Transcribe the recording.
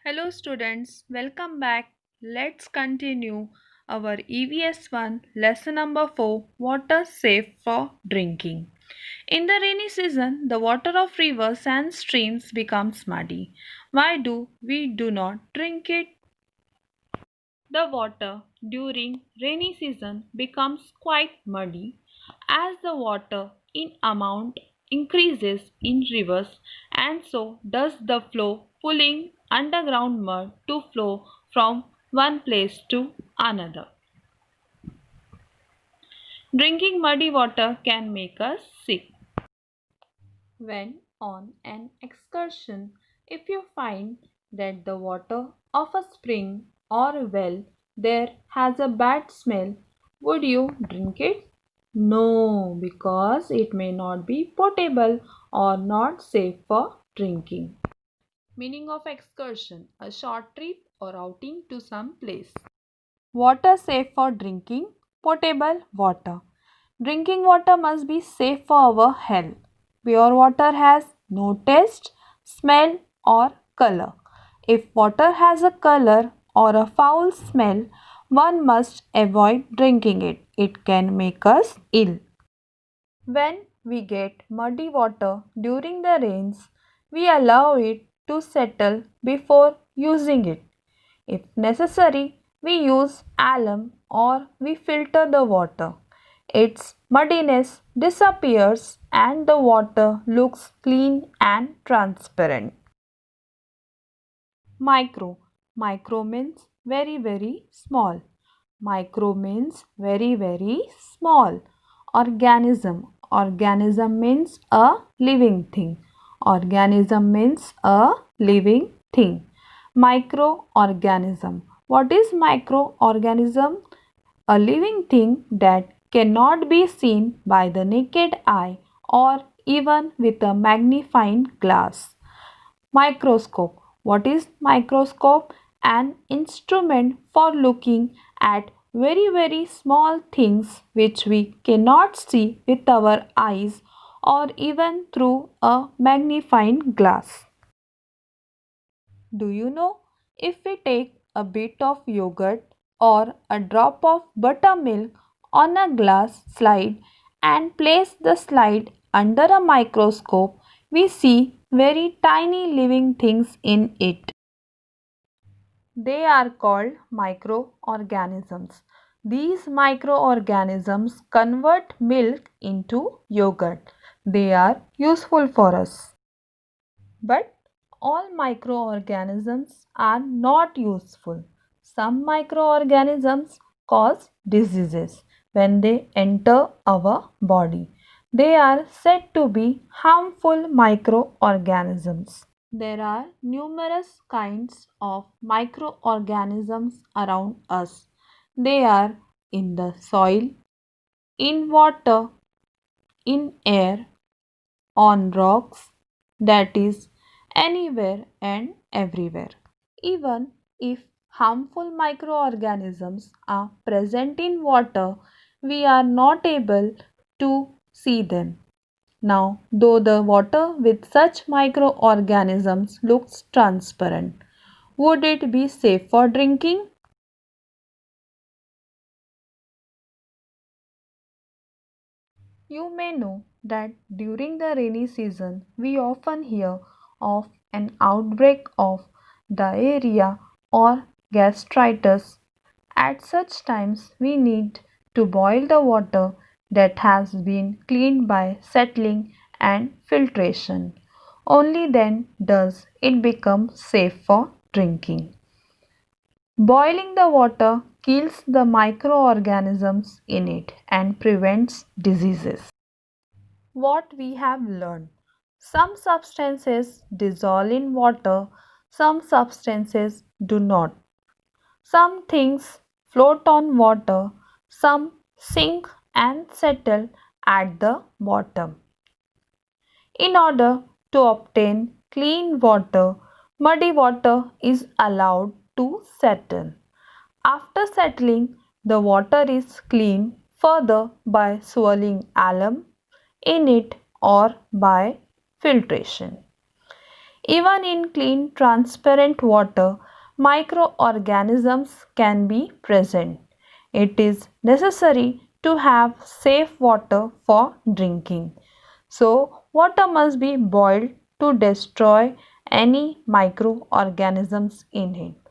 Hello students, welcome back. Let's continue our EVS 1 lesson number 4, water safe for drinking. In the rainy season, the water of rivers and streams becomes muddy. Why do not drink it? The water during rainy season becomes quite muddy as the water in amount increases in rivers, and so does the flow, pulling underground mud to flow from one place to another. Drinking muddy water can make us sick. When on an excursion, if you find that the water of a spring or a well there has a bad smell, would you drink it? No, because it may not be potable or not safe for drinking. Meaning of excursion: a short trip or outing to some place. Water safe for drinking, potable water. Drinking water must be safe for our health. Pure water has no taste, smell, or color. If water has a color or a foul smell, one must avoid drinking it. It can make us ill. When we get muddy water during the rains, we allow it to settle before using it. If necessary, we use alum or we filter the water. Its muddiness disappears and the water looks clean and transparent. Micro. Micro means very small. Micro means very small. Organism. Organism means a living thing. Organism means a living thing. Microorganism. What is microorganism? A living thing that cannot be seen by the naked eye or even with a magnifying glass. Microscope. What is microscope? An instrument for looking at very small things which we cannot see with our eyes or even through a magnifying glass. Do you know, if we take a bit of yogurt or a drop of buttermilk on a glass slide and place the slide under a microscope, we see very tiny living things in it. They are called microorganisms. These microorganisms convert milk into yogurt. They are useful for us. But all microorganisms are not useful. Some microorganisms cause diseases when they enter our body. They are said to be harmful microorganisms. There are numerous kinds of microorganisms around us. They are in the soil, in water, in air, on rocks, that is, anywhere and everywhere. Even if harmful microorganisms are present in water, we are not able to see them. Now, though the water with such microorganisms looks transparent, would it be safe for drinking? You may know that during the rainy season, we often hear of an outbreak of diarrhea or gastritis. At such times, we need to boil the water that has been cleaned by settling and filtration. Only then does it become safe for drinking. Boiling the water kills the microorganisms in it and prevents diseases. What we have learned: some substances dissolve in water, some substances do not. Some things float on water, some sink and settle at the bottom. In order to obtain clean water, muddy water is allowed to settle. After settling, the water is cleaned further by swirling alum in it or by filtration. Even in clean, transparent water, microorganisms can be present. It is necessary to have safe water for drinking. So, water must be boiled to destroy any microorganisms in it.